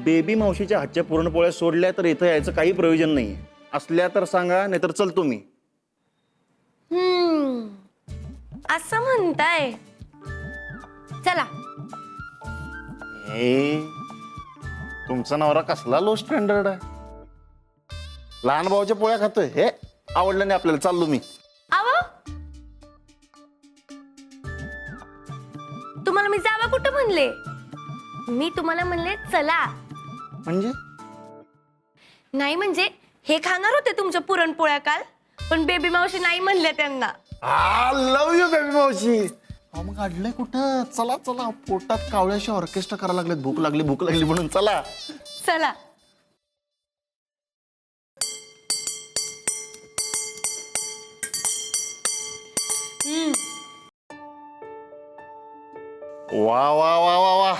बेबी मावशीच्या हातच्या पुरणपोळ्या सोडल्या तर इथं यायचं काही प्रयोजन नाहीये. असल्या तर सांगा, नाहीतर चलतो मी. असं म्हणताय. चला. हे तुमचा नवरा कसला लो स्टँडर्ड आहे. लहान भाऊच्या पोळ्या खातोय. हे आवडलं नाही आपल्याला, चाललो मी. आव, तुम्हाला मी जावा कुठं म्हणले? मी तुम्हाला म्हणले चला. म्हणजे नाही म्हणजे हे खाणार होते तुमच्या पुरणपोळ्या काल, पण बेबी मावशी नाही म्हणले त्यांना. लव यू बेबी मावशी. मग अडलंय कुठं? चला चला, पोटात कावळ्याशी ऑर्केस्ट्रा करायला लागले. भूक लागली म्हणून चला. चला. वा वा वा वा वा,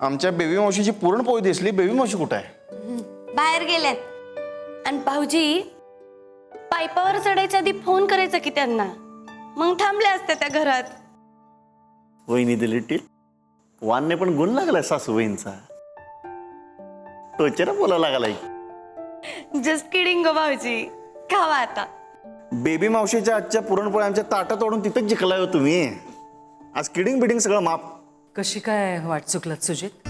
आमच्या बेबी मावशीची पुरणपोळी दिसली. बेबी मावशी कुठं आहे? बाहेर गेल्यात. आणि भाऊजी, पाईपावर चढायच्या आधी फोन करायचा की त्यांना, मग थांबले असते त्या घरात. वहिनी दिली टील. वानने पण गुण लागलाय सासूबाईंचा. टोचेरा बोला लागलाय. जस्ट किडिंग गो भाऊजी, खावा आता. बेबी मावशीच्या आजच्या पुरणपोळ्या आमच्या ताटात ओढून तिथंच जिंकलाय हो तुम्ही. आज किडिंग बिडिंग सगळं माफ. कशी काय वाट चुकलात सुजित?